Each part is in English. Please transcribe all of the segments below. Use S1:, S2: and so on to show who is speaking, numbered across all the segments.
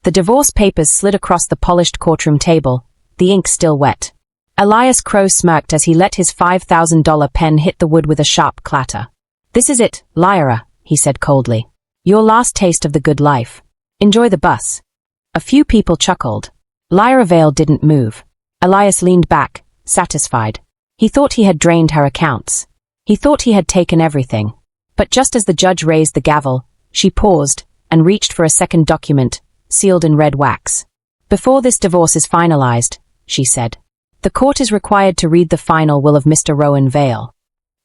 S1: The divorce papers slid across the polished courtroom table, the ink still wet. Elias Crow smirked as he let his $5,000 pen hit the wood with a sharp clatter. "This is it, Lyra," he said coldly. "Your last taste of the good life. Enjoy the bus." A few people chuckled. Lyra Vale didn't move. Elias leaned back, satisfied. He thought he had drained her accounts. He thought he had taken everything. But just as the judge raised the gavel, she paused and reached for a second document, sealed in red wax. "Before this divorce is finalized," she said, "the court is required to read the final will of Mr. Rowan Vale."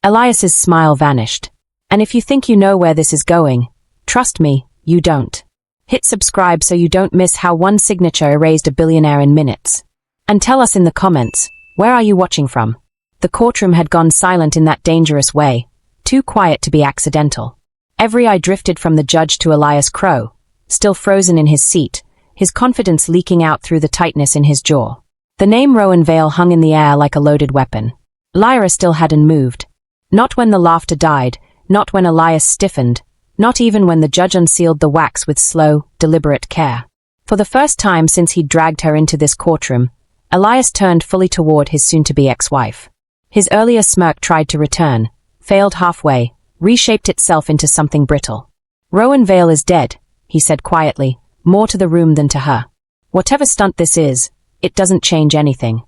S1: Elias's smile vanished. "And if you think you know where this is going, trust me, you don't. Hit subscribe so you don't miss how one signature erased a billionaire in minutes. And tell us in the comments, where are you watching from?" The courtroom had gone silent in that dangerous way, too quiet to be accidental. Every eye drifted from the judge to Elias Crow, still frozen in his seat, his confidence leaking out through the tightness in his jaw. The name Rowan Vale hung in the air like a loaded weapon. Lyra still hadn't moved. Not when the laughter died, not when Elias stiffened, not even when the judge unsealed the wax with slow, deliberate care. For the first time since he'd dragged her into this courtroom, Elias turned fully toward his soon-to-be ex-wife. His earlier smirk tried to return, failed halfway, reshaped itself into something brittle. "Rowan Vale is dead," he said quietly, more to the room than to her. "Whatever stunt this is, it doesn't change anything."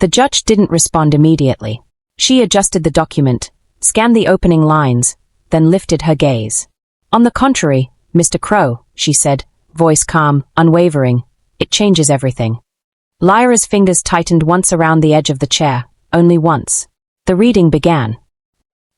S1: The judge didn't respond immediately. She adjusted the document, scanned the opening lines, then lifted her gaze. "On the contrary, Mr. Crow," she said, voice calm, unwavering, "it changes everything." Lyra's fingers tightened once around the edge of the chair, only once. The reading began.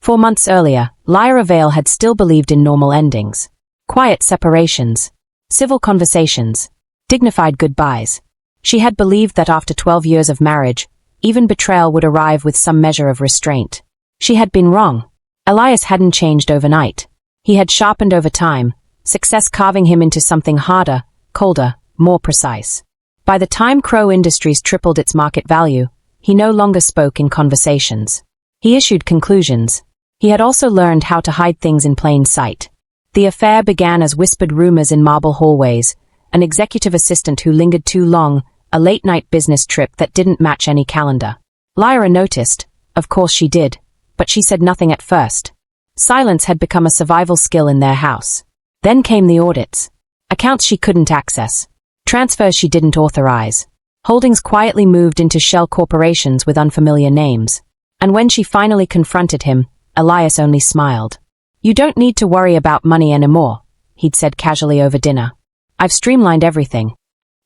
S1: 4 months earlier, Lyra Vale had still believed in normal endings. Quiet separations, civil conversations, dignified goodbyes. She had believed that after 12 years of marriage, even betrayal would arrive with some measure of restraint. She had been wrong. Elias hadn't changed overnight. He had sharpened over time, success carving him into something harder, colder, more precise. By the time Crow Industries tripled its market value, he no longer spoke in conversations. He issued conclusions. He had also learned how to hide things in plain sight. The affair began as whispered rumors in marble hallways, an executive assistant who lingered too long, a late-night business trip that didn't match any calendar. Lyra noticed, of course she did, but she said nothing at first. Silence had become a survival skill in their house. Then came the audits. Accounts she couldn't access. Transfers she didn't authorize. Holdings quietly moved into shell corporations with unfamiliar names. And when she finally confronted him, Elias only smiled. "You don't need to worry about money anymore," he'd said casually over dinner. "I've streamlined everything."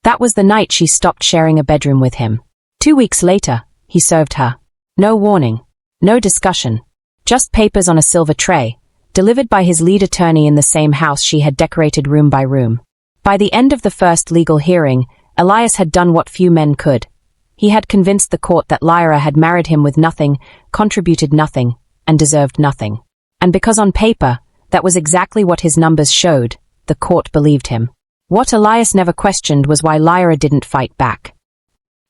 S1: That was the night she stopped sharing a bedroom with him. 2 weeks later, he served her. No warning. No discussion. Just papers on a silver tray, delivered by his lead attorney in the same house she had decorated room by room. By the end of the first legal hearing, Elias had done what few men could. He had convinced the court that Lyra had married him with nothing, contributed nothing, and deserved nothing. And because on paper, that was exactly what his numbers showed, the court believed him. What Elias never questioned was why Lyra didn't fight back.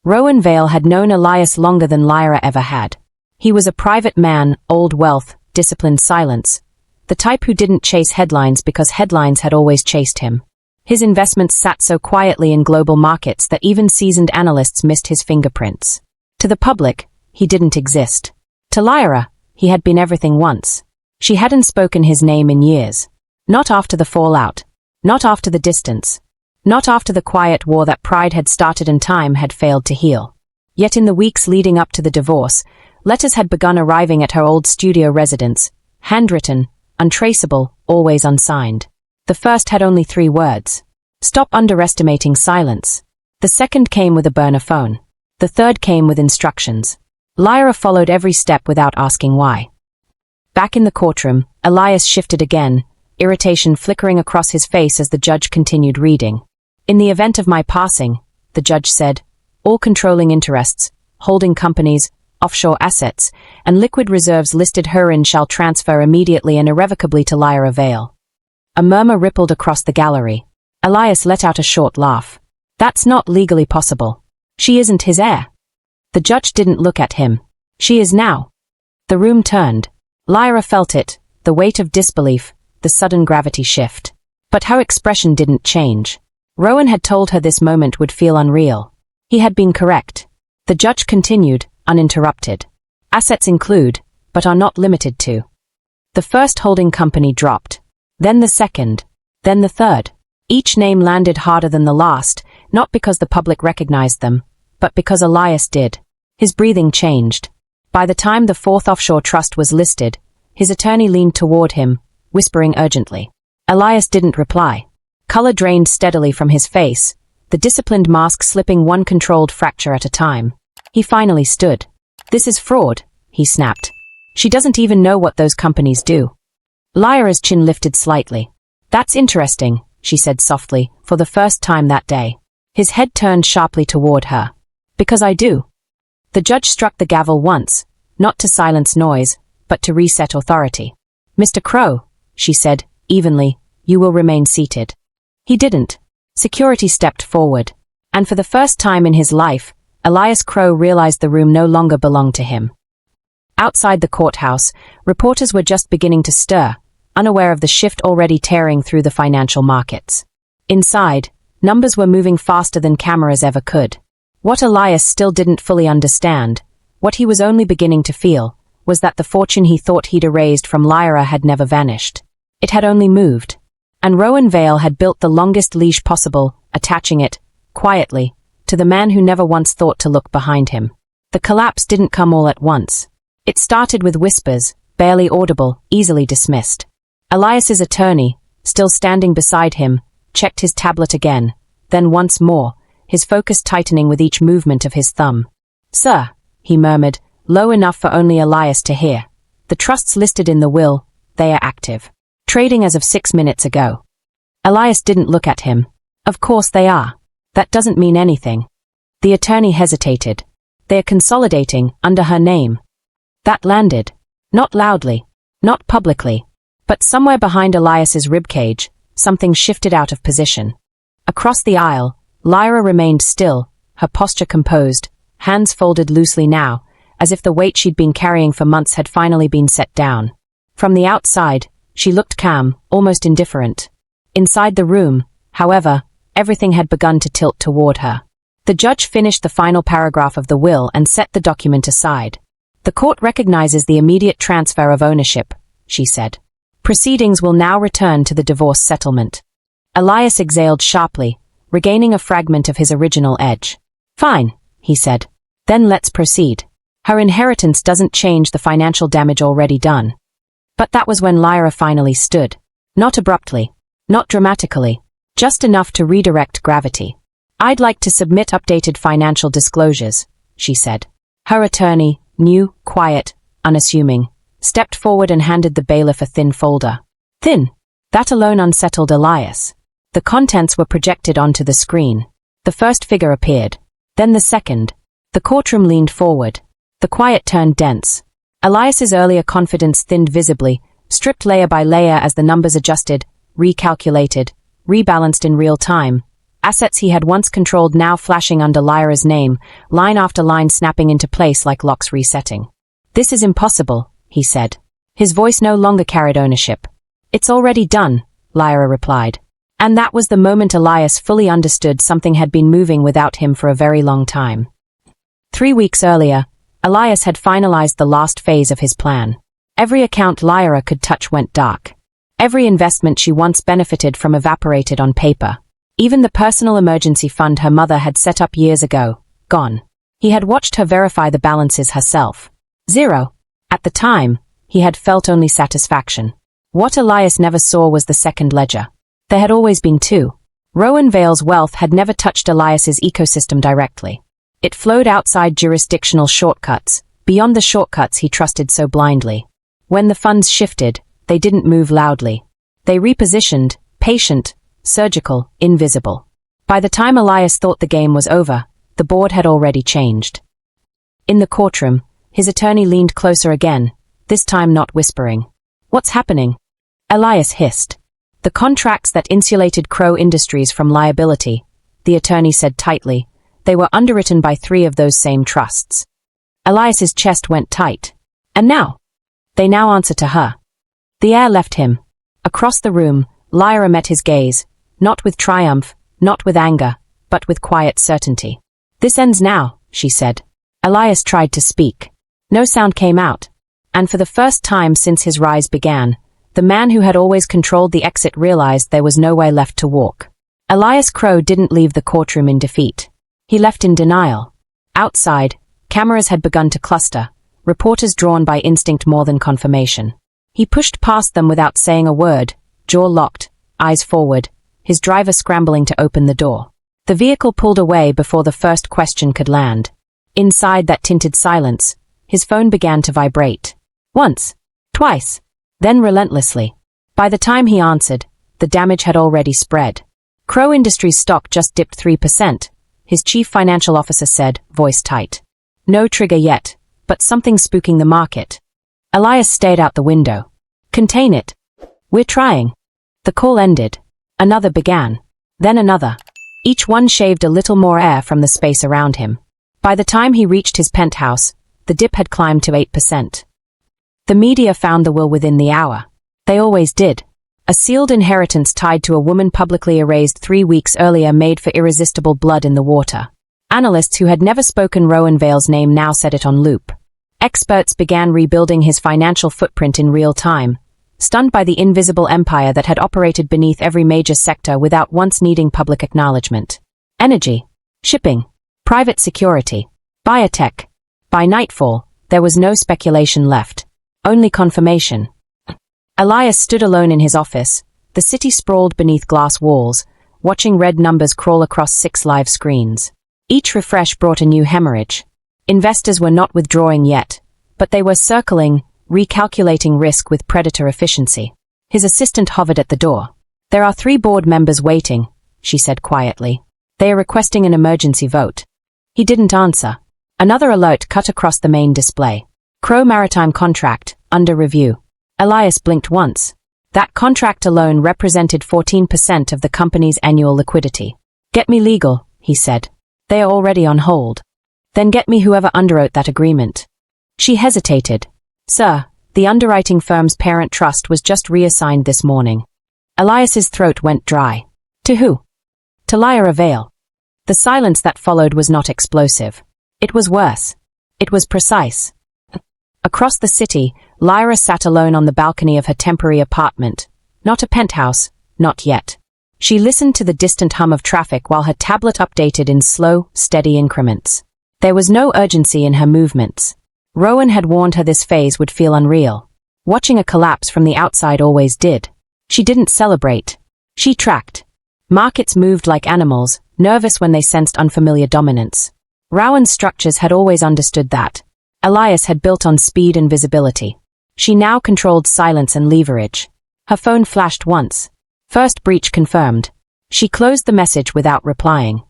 S1: Rowan Vale had known Elias longer than Lyra ever had. He was a private man, old wealth, disciplined silence, the type who didn't chase headlines because headlines had always chased him. His investments sat so quietly in global markets that even seasoned analysts missed his fingerprints. To the public, he didn't exist. To Lyra, he had been everything once. She hadn't spoken his name in years. Not after the fallout. Not after the distance. Not after the quiet war that pride had started and time had failed to heal. Yet in the weeks leading up to the divorce, letters had begun arriving at her old studio residence, handwritten, untraceable, always unsigned. The first had only 3 words. "Stop underestimating silence." The second came with a burner phone. The third came with instructions. Lyra followed every step without asking why. Back in the courtroom, Elias shifted again, irritation flickering across his face as the judge continued reading. "In the event of my passing," the judge said, "all controlling interests, holding companies, offshore assets, and liquid reserves listed herein shall transfer immediately and irrevocably to Lyra Vale." A murmur rippled across the gallery. Elias let out a short laugh. "That's not legally possible. She isn't his heir." The judge didn't look at him. "She is now." The room turned. Lyra felt it, the weight of disbelief, the sudden gravity shift. But her expression didn't change. Rowan had told her this moment would feel unreal. He had been correct. The judge continued, uninterrupted. Assets include, but are not limited to. The first holding company dropped. Then the second. Then the third. Each name landed harder than the last, not because the public recognized them, but because Elias did. His breathing changed. By the time the fourth offshore trust was listed, his attorney leaned toward him, whispering urgently. Elias didn't reply. Color drained steadily from his face, the disciplined mask slipping one controlled fracture at a time. He finally stood. This is fraud, he snapped. She doesn't even know what those companies do. Lyra's chin lifted slightly. That's interesting, she said softly, for the first time that day. His head turned sharply toward her. Because I do. The judge struck the gavel once, not to silence noise, but to reset authority. Mr. Crow, she said, evenly, you will remain seated. He didn't. Security stepped forward. And for the first time in his life, Elias Crow realized the room no longer belonged to him. Outside the courthouse, reporters were just beginning to stir, unaware of the shift already tearing through the financial markets. Inside, numbers were moving faster than cameras ever could. What Elias still didn't fully understand, what he was only beginning to feel, was that the fortune he thought he'd erased from Lyra had never vanished. It had only moved. And Rowan Vale had built the longest leash possible, attaching it, quietly, to the man who never once thought to look behind him. The collapse didn't come all at once. It started with whispers, barely audible, easily dismissed. Elias's attorney, still standing beside him, checked his tablet again, then once more, his focus tightening with each movement of his thumb. Sir, he murmured, low enough for only Elias to hear. The trusts listed in the will, they are active. Trading as of 6 minutes ago. Elias didn't look at him. Of course they are. That doesn't mean anything. The attorney hesitated. They're consolidating under her name. That landed. Not loudly. Not publicly. But somewhere behind Elias's ribcage, something shifted out of position. Across the aisle, Lyra remained still, her posture composed, hands folded loosely now, as if the weight she'd been carrying for months had finally been set down. From the outside, she looked calm, almost indifferent. Inside the room, however, everything had begun to tilt toward her. The judge finished the final paragraph of the will and set the document aside. The court recognizes the immediate transfer of ownership, she said. Proceedings will now return to the divorce settlement. Elias exhaled sharply, regaining a fragment of his original edge. Fine, he said. Then let's proceed. Her inheritance doesn't change the financial damage already done. But that was when Lyra finally stood. Not abruptly. Not dramatically. Just enough to redirect gravity. I'd like to submit updated financial disclosures, she said. Her attorney, new, quiet, unassuming, stepped forward and handed the bailiff a thin folder. Thin. That alone unsettled Elias. The contents were projected onto the screen. The first figure appeared. Then the second. The courtroom leaned forward. The quiet turned dense. Elias's earlier confidence thinned visibly, stripped layer by layer as the numbers adjusted, recalculated, rebalanced in real time. Assets he had once controlled now flashing under Lyra's name, line after line snapping into place like locks resetting. This is impossible, he said. His voice no longer carried ownership. It's already done, Lyra replied. And that was the moment Elias fully understood something had been moving without him for a very long time. 3 weeks earlier, Elias had finalized the last phase of his plan. Every account Lyra could touch went dark. Every investment she once benefited from evaporated on paper. Even the personal emergency fund her mother had set up years ago, gone. He had watched her verify the balances herself. Zero. At the time, he had felt only satisfaction. What Elias never saw was the second ledger. There had always been two. Rowan Vale's wealth had never touched Elias's ecosystem directly. It flowed outside jurisdictional shortcuts, beyond the shortcuts he trusted so blindly. When the funds shifted, they didn't move loudly. They repositioned, patient, surgical, invisible. By the time Elias thought the game was over, the board had already changed. In the courtroom, his attorney leaned closer again, this time not whispering. What's happening? Elias hissed. The contracts that insulated Crow Industries from liability, the attorney said tightly. They were underwritten by 3 of those same trusts. Elias's chest went tight. And now? They now answer to her. The air left him. Across the room, Lyra met his gaze, not with triumph, not with anger, but with quiet certainty. "This ends now," she said. Elias tried to speak. No sound came out. And for the first time since his rise began, the man who had always controlled the exit realized there was no way left to walk. Elias Crow didn't leave the courtroom in defeat. He left in denial. Outside, cameras had begun to cluster, reporters drawn by instinct more than confirmation. He pushed past them without saying a word, jaw locked, eyes forward, his driver scrambling to open the door. The vehicle pulled away before the first question could land. Inside that tinted silence, his phone began to vibrate. Once, twice, then relentlessly. By the time he answered, the damage had already spread. Crow Industries stock just dipped 3%, his chief financial officer said, voice tight. No trigger yet, but something spooking the market. Elias stared out the window. Contain it. We're trying. The call ended. Another began. Then another. Each one shaved a little more air from the space around him. By the time he reached his penthouse, the dip had climbed to 8%. The media found the will within the hour. They always did. A sealed inheritance tied to a woman publicly erased 3 weeks earlier made for irresistible blood in the water. Analysts who had never spoken Rowan Vale's name now set it on loop. Experts began rebuilding his financial footprint in real time, stunned by the invisible empire that had operated beneath every major sector without once needing public acknowledgement. Energy, shipping, private security, biotech. By nightfall, there was no speculation left. Only confirmation. Elias stood alone in his office, the city sprawled beneath glass walls, watching red numbers crawl across 6 live screens. Each refresh brought a new hemorrhage. Investors were not withdrawing yet, but they were circling, recalculating risk with predator efficiency. His assistant hovered at the door. "There are 3 board members waiting," she said quietly. "They are requesting an emergency vote." He didn't answer. Another alert cut across the main display. Crow Maritime contract, under review. Elias blinked once. That contract alone represented 14% of the company's annual liquidity. "Get me legal," he said. "They are already on hold." "Then get me whoever underwrote that agreement." She hesitated. "Sir, the underwriting firm's parent trust was just reassigned this morning." Elias's throat went dry. "To who?" "To Lyra Vale." The silence that followed was not explosive. It was worse. It was precise. Across the city, Lyra sat alone on the balcony of her temporary apartment. Not a penthouse, not yet. She listened to the distant hum of traffic while her tablet updated in slow, steady increments. There was no urgency in her movements. Rowan had warned her this phase would feel unreal. Watching a collapse from the outside always did. She didn't celebrate. She tracked. Markets moved like animals, nervous when they sensed unfamiliar dominance. Rowan's structures had always understood that. Elias had built on speed and visibility. She now controlled silence and leverage. Her phone flashed once. First breach confirmed. She closed the message without replying.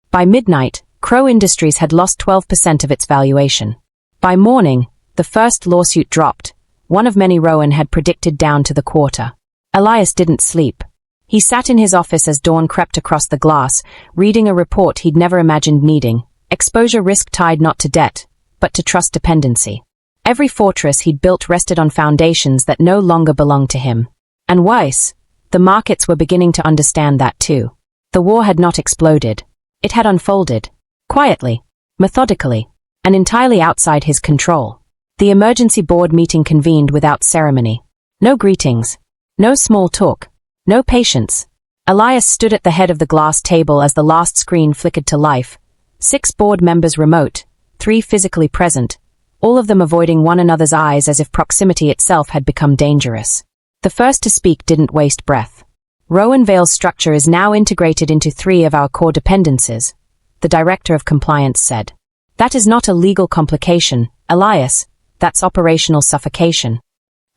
S1: By midnight, Crow Industries had lost 12% of its valuation. By morning, the first lawsuit dropped, one of many Rowan had predicted down to the quarter. Elias didn't sleep. He sat in his office as dawn crept across the glass, reading a report he'd never imagined needing. Exposure risk tied not to debt, but to trust dependency. Every fortress he'd built rested on foundations that no longer belonged to him. And Weiss, the markets were beginning to understand that too. The war had not exploded. It had unfolded. Quietly, methodically, and entirely outside his control. The emergency board meeting convened without ceremony. No greetings. No small talk. No patience. Elias stood at the head of the glass table as the last screen flickered to life. 6 board members remote, 3 physically present, all of them avoiding one another's eyes as if proximity itself had become dangerous. The first to speak didn't waste breath. "Rowan Vale's structure is now integrated into 3 of our core dependencies," the director of compliance said. "That is not a legal complication, Elias, that's operational suffocation."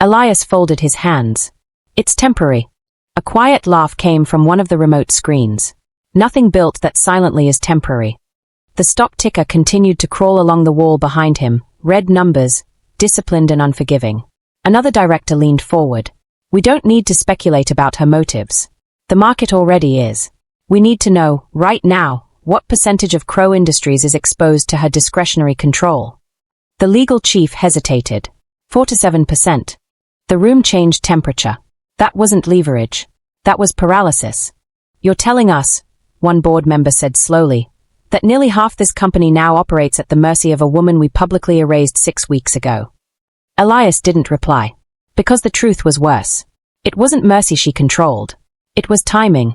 S1: Elias folded his hands. "It's temporary." A quiet laugh came from one of the remote screens. "Nothing built that silently is temporary." The stock ticker continued to crawl along the wall behind him, red numbers, disciplined and unforgiving. Another director leaned forward. "We don't need to speculate about her motives. The market already is. We need to know, right now, what percentage of Crow Industries is exposed to her discretionary control." The legal chief hesitated. 4 to 7%. The room changed temperature. That wasn't leverage. That was paralysis. "You're telling us," one board member said slowly, that nearly half this company now operates at the mercy of a woman we publicly erased 6 weeks ago. Elias didn't reply. Because the truth was worse. It wasn't mercy she controlled. It was timing.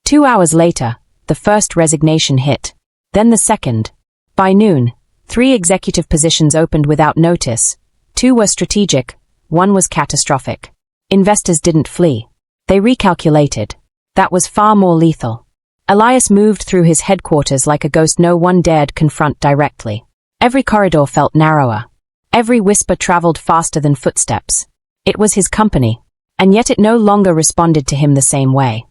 S1: 2 hours later, the first resignation hit. Then the second. By noon, 3 executive positions opened without notice. 2 were strategic, 1 was catastrophic. Investors didn't flee. They recalculated. That was far more lethal. Elias moved through his headquarters like a ghost no one dared confront directly. Every corridor felt narrower. Every whisper traveled faster than footsteps. It was his company, and yet it no longer responded to him the same way.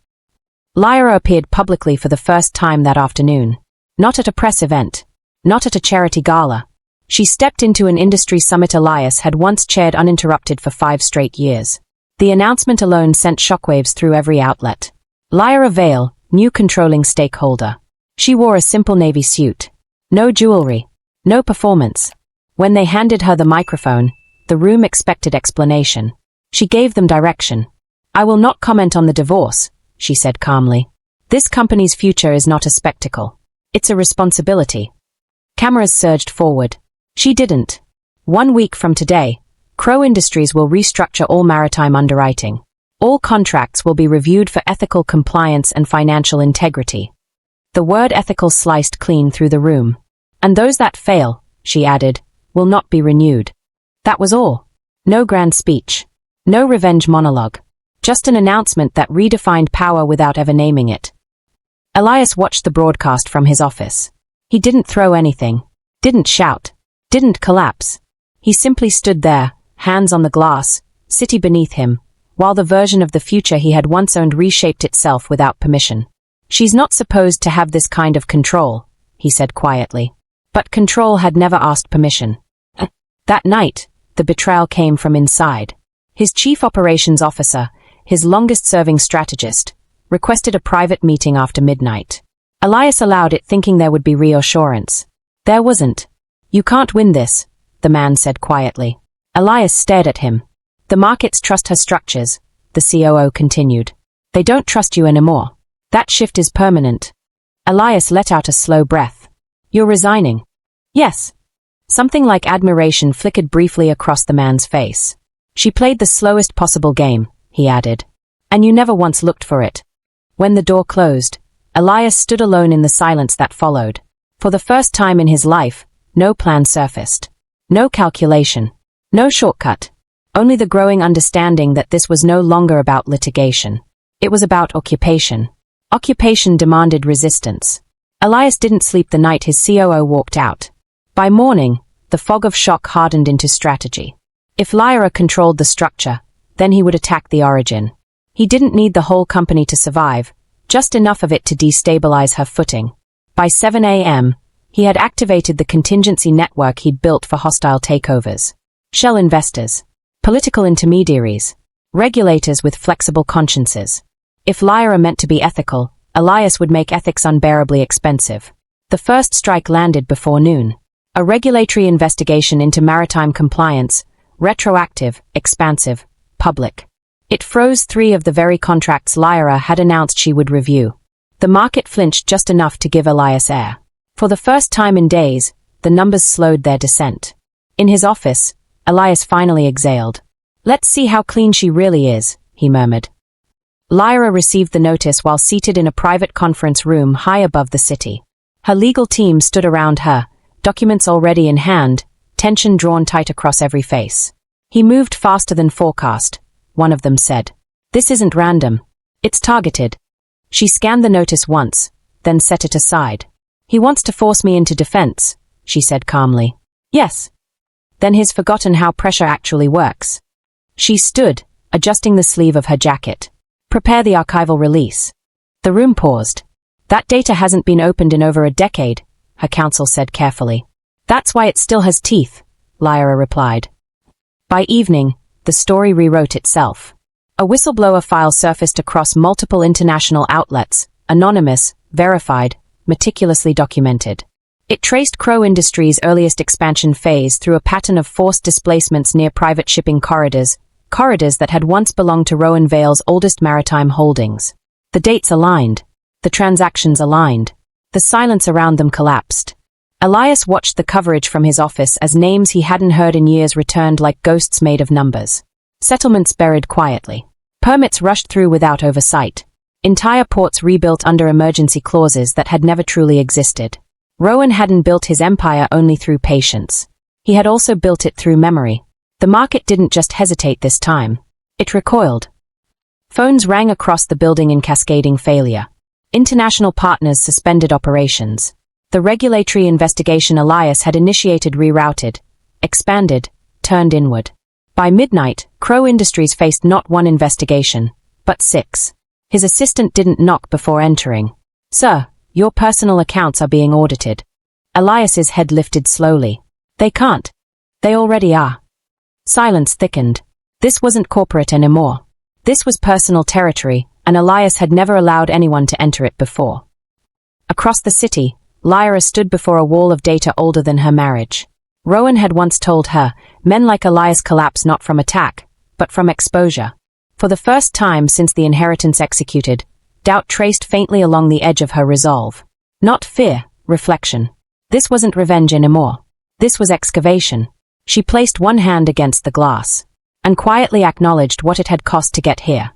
S1: Lyra appeared publicly for the first time that afternoon. Not at a press event. Not at a charity gala. She stepped into an industry summit Elias had once chaired uninterrupted for 5 straight years. The announcement alone sent shockwaves through every outlet. Lyra Vale, new controlling stakeholder. She wore a simple navy suit. No jewelry. No performance. When they handed her the microphone, the room expected explanation. She gave them direction. I will not comment on the divorce, she said calmly. This company's future is not a spectacle. It's a responsibility. Cameras surged forward. She didn't. 1 week from today, Crow Industries will restructure all maritime underwriting. All contracts will be reviewed for ethical compliance and financial integrity. The word ethical sliced clean through the room. And those that fail, she added, will not be renewed. That was all. No grand speech. No revenge monologue. Just an announcement that redefined power without ever naming it. Elias watched the broadcast from his office. He didn't throw anything. Didn't shout. Didn't collapse. He simply stood there, hands on the glass, city beneath him, while the version of the future he had once owned reshaped itself without permission. She's not supposed to have this kind of control, he said quietly. But control had never asked permission. That night, the betrayal came from inside. His chief operations officer, his longest-serving strategist, requested a private meeting after midnight. Elias allowed it, thinking there would be reassurance. There wasn't. You can't win this, the man said quietly. Elias stared at him. The markets trust her structures, the COO continued. They don't trust you anymore. That shift is permanent. Elias let out a slow breath. You're resigning? Yes. Something like admiration flickered briefly across the man's face. She played the slowest possible game, he added. And you never once looked for it. When the door closed, Elias stood alone in the silence that followed. For the first time in his life, no plan surfaced. No calculation. No shortcut. Only the growing understanding that this was no longer about litigation. It was about occupation. Occupation demanded resistance. Elias didn't sleep the night his COO walked out. By morning, the fog of shock hardened into strategy. If Lyra controlled the structure, then he would attack the origin. He didn't need the whole company to survive, just enough of it to destabilize her footing. By 7 a.m., he had activated the contingency network he'd built for hostile takeovers. Shell investors. Political intermediaries. Regulators with flexible consciences. If Lyra meant to be ethical, Elias would make ethics unbearably expensive. The first strike landed before noon. A regulatory investigation into maritime compliance, retroactive, expansive, public. It froze 3 of the very contracts Lyra had announced she would review. The market flinched just enough to give Elias air. For the first time in days, the numbers slowed their descent. In his office, Elias finally exhaled. Let's see how clean she really is, he murmured. Lyra received the notice while seated in a private conference room high above the city. Her legal team stood around her, documents already in hand, tension drawn tight across every face. He moved faster than forecast, one of them said. This isn't random. It's targeted. She scanned the notice once, then set it aside. He wants to force me into defense, she said calmly. Yes. Then he's forgotten how pressure actually works. She stood, adjusting the sleeve of her jacket. Prepare the archival release. The room paused. That data hasn't been opened in over a decade, her counsel said carefully. That's why it still has teeth, Lyra replied. By evening, the story rewrote itself. A whistleblower file surfaced across multiple international outlets, anonymous, verified, meticulously documented. It traced Crow Industries' earliest expansion phase through a pattern of forced displacements near private shipping corridors that had once belonged to Rowan Vale's oldest maritime holdings. The dates aligned. The The transactions aligned. The silence around them collapsed. Elias watched the coverage from his office as names he hadn't heard in years returned like ghosts made of numbers. Settlements buried quietly. Permits rushed through without oversight. Entire ports rebuilt under emergency clauses that had never truly existed. Rowan hadn't built his empire only through patience. He had also built it through memory. The market didn't just hesitate this time. It recoiled. Phones rang across the building in cascading failure. International partners suspended operations. The regulatory investigation Elias had initiated rerouted, expanded, turned inward. By midnight, Crow Industries faced not one investigation, but 6. His assistant didn't knock before entering. "Sir, your personal accounts are being audited." Elias's head lifted slowly. "They can't. They already are." Silence thickened. This wasn't corporate anymore. This was personal territory, and Elias had never allowed anyone to enter it before. Across the city, Lyra stood before a wall of data older than her marriage. Rowan had once told her, men like Elias collapse not from attack, but from exposure. For the first time since the inheritance executed, doubt traced faintly along the edge of her resolve. Not fear, reflection. This wasn't revenge anymore. This was excavation. She placed one hand against the glass, and quietly acknowledged what it had cost to get here.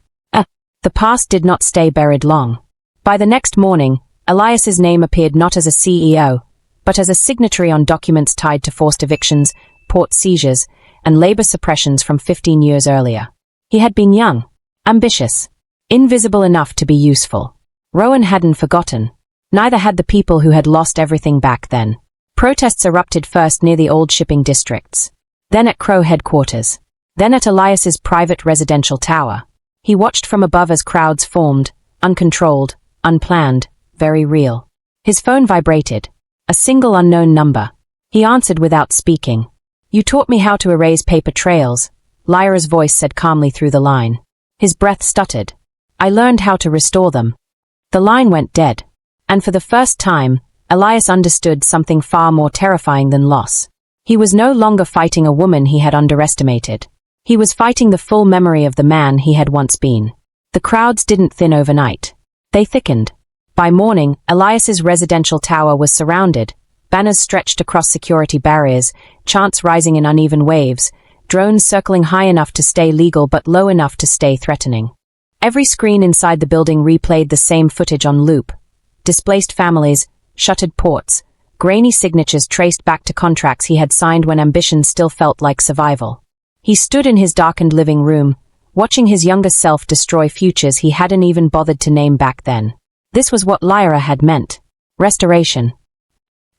S1: The past did not stay buried long. By the next morning, Elias's name appeared not as a CEO, but as a signatory on documents tied to forced evictions, port seizures, and labor suppressions from 15 years earlier. He had been young, ambitious, invisible enough to be useful. Rowan hadn't forgotten. Neither had the people who had lost everything back then. Protests erupted first near the old shipping districts, then at Crow headquarters, then at Elias's private residential tower. He watched from above as crowds formed, uncontrolled, unplanned, very real. His phone vibrated. A single unknown number. He answered without speaking. "You taught me how to erase paper trails," Lyra's voice said calmly through the line. His breath stuttered. "I learned how to restore them." The line went dead. And for the first time, Elias understood something far more terrifying than loss. He was no longer fighting a woman he had underestimated. He was fighting the full memory of the man he had once been. The crowds didn't thin overnight. They thickened. By morning, Elias's residential tower was surrounded, banners stretched across security barriers, chants rising in uneven waves, drones circling high enough to stay legal but low enough to stay threatening. Every screen inside the building replayed the same footage on loop. Displaced families, shuttered ports, grainy signatures traced back to contracts he had signed when ambition still felt like survival. He stood in his darkened living room, watching his younger self destroy futures he hadn't even bothered to name back then. This was what Lyra had meant. Restoration.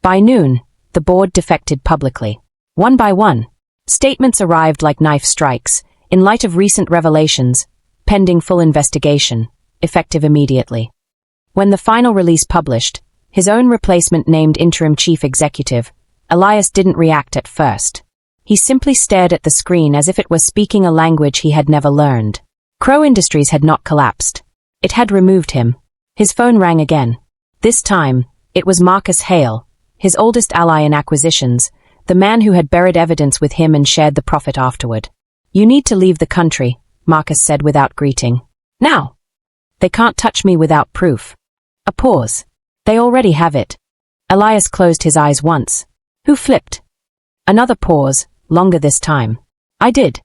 S1: By noon, the board defected publicly. One by one, statements arrived like knife strikes, in light of recent revelations, pending full investigation, effective immediately. When the final release published, his own replacement named interim chief executive, Elias didn't react at first. He simply stared at the screen as if it was speaking a language he had never learned. Crow Industries had not collapsed. It had removed him. His phone rang again. This time, it was Marcus Hale, his oldest ally in acquisitions, the man who had buried evidence with him and shared the profit afterward. "You need to leave the country," Marcus said without greeting. "Now." "They can't touch me without proof." A pause. "They already have it." Elias closed his eyes once. "Who flipped?" Another pause, longer this time. "I did."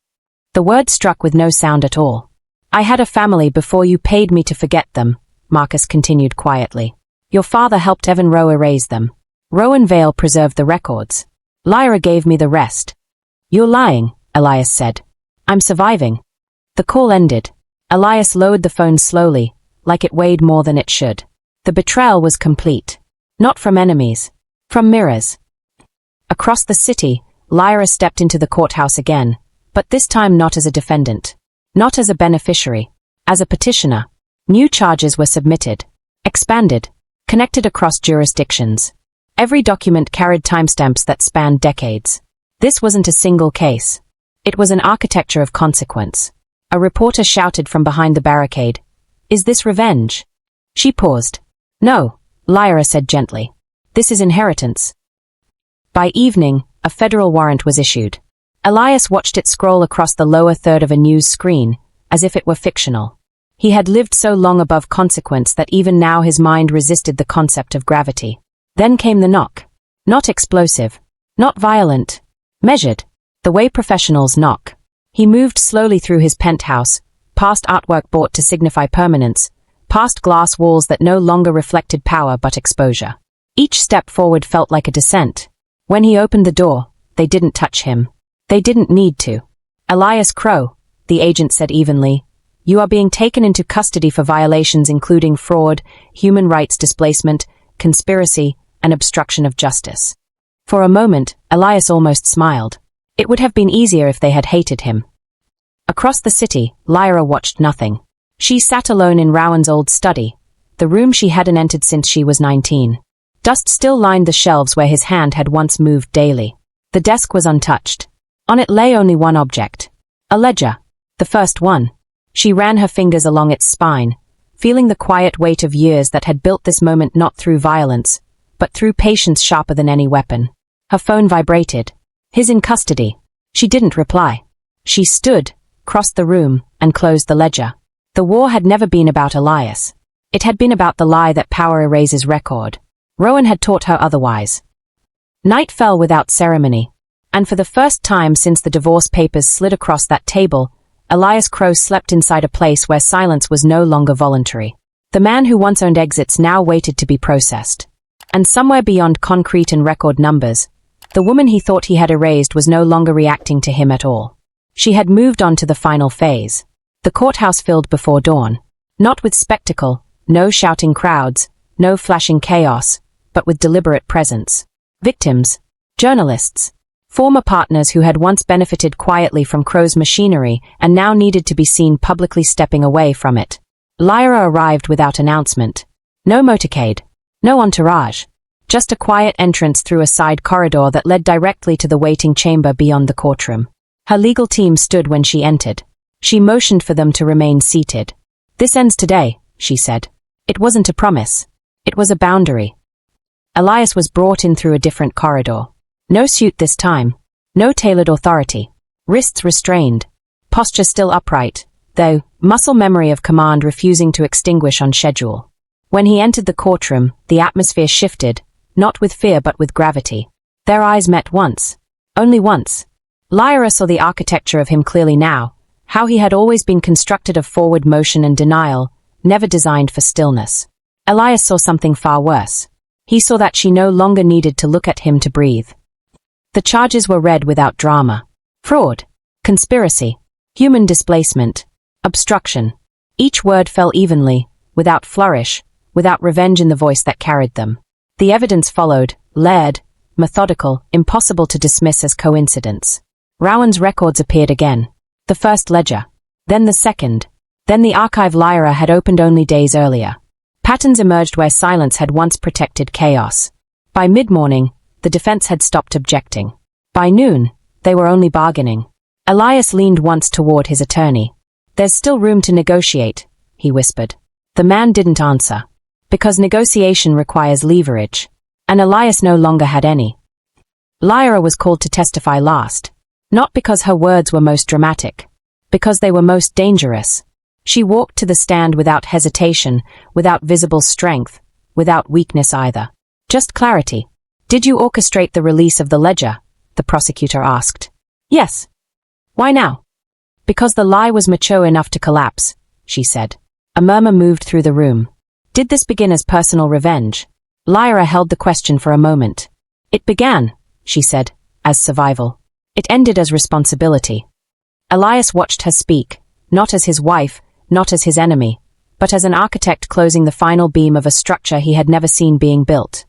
S1: The word struck with no sound at all. "I had a family before you paid me to forget them," Marcus continued quietly. "Your father helped Evan Rowe erase them. Rowan Vale preserved the records. Lyra gave me the rest." "You're lying," Elias said. "I'm surviving." The call ended. Elias lowered the phone slowly, like it weighed more than it should. The betrayal was complete. Not from enemies. From mirrors. Across the city, Lyra stepped into the courthouse again, but this time not as a defendant. Not as a beneficiary. As a petitioner. New charges were submitted. Expanded. Connected across jurisdictions. Every document carried timestamps that spanned decades. This wasn't a single case. It was an architecture of consequence. A reporter shouted from behind the barricade, "Is this revenge?" She paused. "No," Lyra said gently. "This is inheritance." By evening, a federal warrant was issued. Elias watched it scroll across the lower third of a news screen, as if it were fictional. He had lived so long above consequence that even now his mind resisted the concept of gravity. Then came the knock. Not explosive. Not violent. Measured. The way professionals knock. He moved slowly through his penthouse, past artwork bought to signify permanence, past glass walls that no longer reflected power but exposure. Each step forward felt like a descent. When he opened the door, they didn't touch him. They didn't need to. Elias Crow, the agent said evenly, you are being taken into custody for violations including fraud, human rights displacement, conspiracy, and obstruction of justice. For a moment, Elias almost smiled. It would have been easier if they had hated him. Across the city, Lyra watched nothing. She sat alone in Rowan's old study, the room she hadn't entered since she was 19. Dust still lined the shelves where his hand had once moved daily. The desk was untouched. On it lay only one object. A ledger. The first one. She ran her fingers along its spine, feeling the quiet weight of years that had built this moment not through violence, but through patience sharper than any weapon. Her phone vibrated. His in custody. She didn't reply. She stood, crossed the room, and closed the ledger. The war had never been about Elias. It had been about the lie that power erases record. Rowan had taught her otherwise. Night fell without ceremony, and for the first time since the divorce papers slid across that table, Elias Crow slept inside a place where silence was no longer voluntary. The man who once owned exits now waited to be processed. And somewhere beyond concrete and record numbers, the woman he thought he had erased was no longer reacting to him at all. She had moved on to the final phase. The courthouse filled before dawn. Not with spectacle, no shouting crowds, no flashing chaos, but with deliberate presence. Victims, journalists, former partners who had once benefited quietly from Crow's machinery and now needed to be seen publicly stepping away from it. Lyra arrived without announcement. No motorcade. No entourage. Just a quiet entrance through a side corridor that led directly to the waiting chamber beyond the courtroom. Her legal team stood when she entered. She motioned for them to remain seated. This ends today, she said. It wasn't a promise. It was a boundary. Elias was brought in through a different corridor. No suit this time. No tailored authority. Wrists restrained. Posture still upright, though muscle memory of command refusing to extinguish on schedule. When he entered the courtroom, the atmosphere shifted, not with fear but with gravity. Their eyes met once. Only once. Lyra saw the architecture of him clearly now, how he had always been constructed of forward motion and denial, never designed for stillness. Elias saw something far worse. He saw that she no longer needed to look at him to breathe. The charges were read without drama. Fraud. Conspiracy. Human displacement. Obstruction. Each word fell evenly, without flourish, without revenge in the voice that carried them. The evidence followed, layered, methodical, impossible to dismiss as coincidence. Rowan's records appeared again. The first ledger. Then the second. Then the archive Lyra had opened only days earlier. Patterns emerged where silence had once protected chaos. By mid-morning, the defense had stopped objecting. By noon, they were only bargaining. Elias leaned once toward his attorney. There's still room to negotiate, he whispered. The man didn't answer. Because negotiation requires leverage. And Elias no longer had any. Lyra was called to testify last. Not because her words were most dramatic. Because they were most dangerous. She walked to the stand without hesitation, without visible strength, without weakness either. Just clarity. Did you orchestrate the release of the ledger? The prosecutor asked. Yes. Why now? Because the lie was mature enough to collapse, she said. A murmur moved through the room. Did this begin as personal revenge? Lyra held the question for a moment. It began, she said, as survival. It ended as responsibility. Elias watched her speak, not as his wife, not as his enemy, but as an architect closing the final beam of a structure he had never seen being built.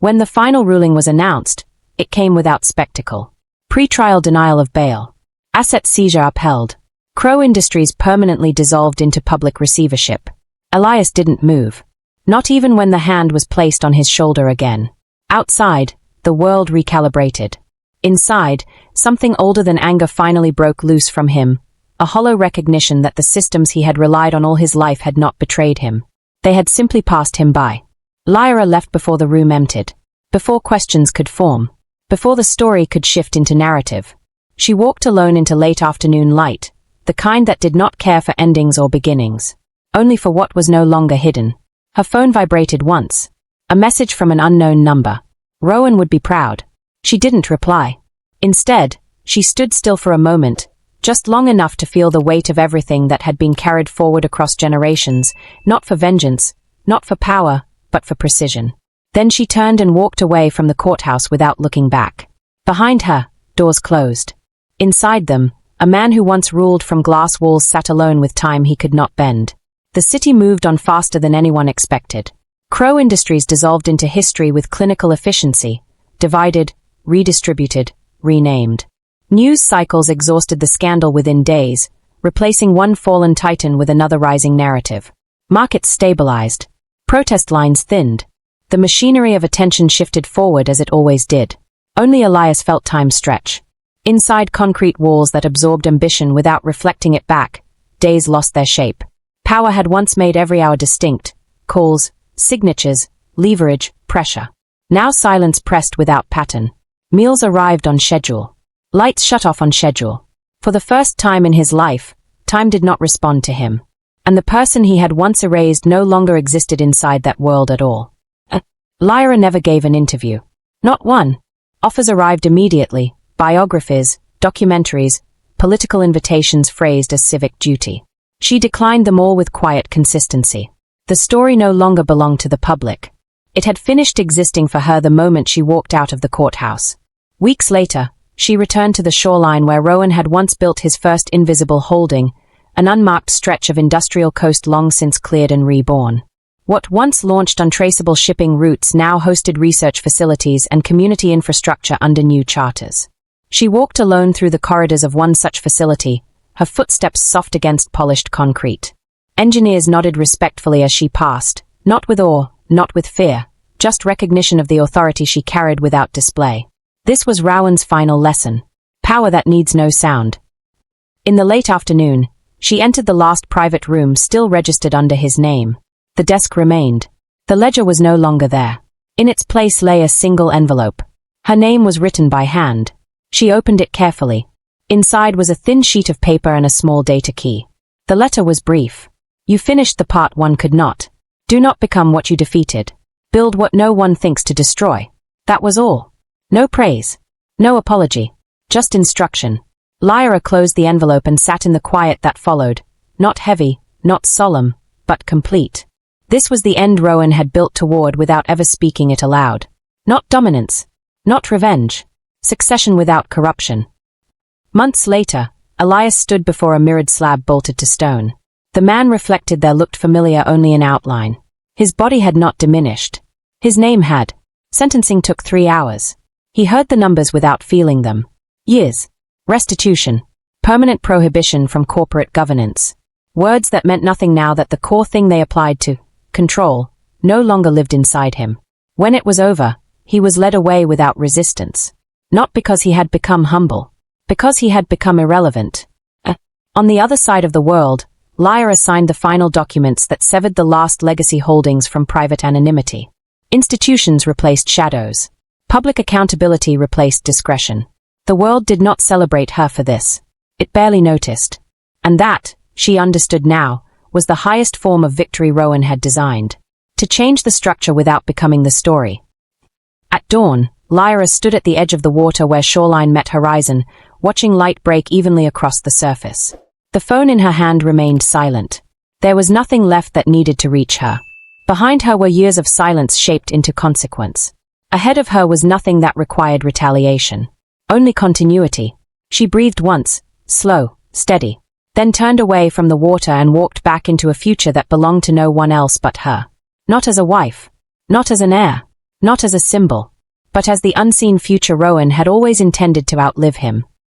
S1: When the final ruling was announced, it came without spectacle. Pre-trial denial of bail. Asset seizure upheld. Crow Industries permanently dissolved into public receivership. Elias didn't move. Not even when the hand was placed on his shoulder again. Outside, the world recalibrated. Inside, something older than anger finally broke loose from him, a hollow recognition that the systems he had relied on all his life had not betrayed him. They had simply passed him by. Lyra left before the room emptied. Before questions could form. Before the story could shift into narrative. She walked alone into late afternoon light, the kind that did not care for endings or beginnings. only for what was no longer hidden. Her phone vibrated once. A message from an unknown number. Rowan would be proud. She didn't reply. Instead, she stood still for a moment, just long enough to feel the weight of everything that had been carried forward across generations, not for vengeance, not for power, but for precision. Then she turned and walked away from the courthouse without looking back. Behind her, doors closed. Inside them, a man who once ruled from glass walls sat alone with time he could not bend. The city moved on faster than anyone expected. Crow Industries dissolved into history with clinical efficiency, divided, redistributed, renamed. News cycles exhausted the scandal within days, replacing one fallen titan with another rising narrative. Markets stabilized. Protest lines thinned. The machinery of attention shifted forward as it always did. Only Elias felt time stretch. Inside concrete walls that absorbed ambition without reflecting it back, days lost their shape. Power had once made every hour distinct. Calls, signatures, leverage, pressure. Now silence pressed without pattern. Meals arrived on schedule. Lights shut off on schedule. For the first time in his life, time did not respond to him. And the person he had once erased no longer existed inside that world at all. Lyra never gave an interview. Not one. Offers arrived immediately, biographies, documentaries, political invitations phrased as civic duty. She declined them all with quiet consistency. The story no longer belonged to the public. It had finished existing for her the moment she walked out of the courthouse. Weeks later, she returned to the shoreline where Rowan had once built his first invisible holding, an unmarked stretch of industrial coast long since cleared and reborn. What once launched untraceable shipping routes now hosted research facilities and community infrastructure under new charters. She walked alone through the corridors of one such facility, her footsteps soft against polished concrete. Engineers nodded respectfully as she passed, not with awe, not with fear, just recognition of the authority she carried without display. This was Rowan's final lesson. Power that needs no sound. In the late afternoon, she entered the last private room still registered under his name. The desk remained. The ledger was no longer there. In its place lay a single envelope. Her name was written by hand. She opened it carefully. Inside was a thin sheet of paper and a small data key. The letter was brief. You finished the part one could not. Do not become what you defeated. Build what no one thinks to destroy. That was all. No praise. No apology. Just instruction. Lyra closed the envelope and sat in the quiet that followed. Not heavy, not solemn, but complete. This was the end Rowan had built toward without ever speaking it aloud. Not dominance. Not revenge. Succession without corruption. Months later, Elias stood before a mirrored slab bolted to stone. The man reflected there looked familiar only in outline. His body had not diminished. His name had. Sentencing took 3 hours. He heard the numbers without feeling them. Years. Restitution. Permanent prohibition from corporate governance. Words that meant nothing now that the core thing they applied to, control, no longer lived inside him. When it was over, he was led away without resistance. Not because he had become humble. Because he had become irrelevant. On the other side of the world, Lyra signed the final documents that severed the last legacy holdings from private anonymity. Institutions replaced shadows. Public accountability replaced discretion. The world did not celebrate her for this. It barely noticed. And that, she understood now, was the highest form of victory Rowan had designed. To change the structure without becoming the story. At dawn, Lyra stood at the edge of the water where shoreline met horizon, watching light break evenly across the surface. The phone in her hand remained silent. There was nothing left that needed to reach her. Behind her were years of silence shaped into consequence. Ahead of her was nothing that required retaliation. Only continuity. She breathed once, slow, steady, then turned away from the water and walked back into a future that belonged to no one else but her. Not as a wife. Not as an heir. Not as a symbol. But as the unseen future Rowan had always intended to outlive him.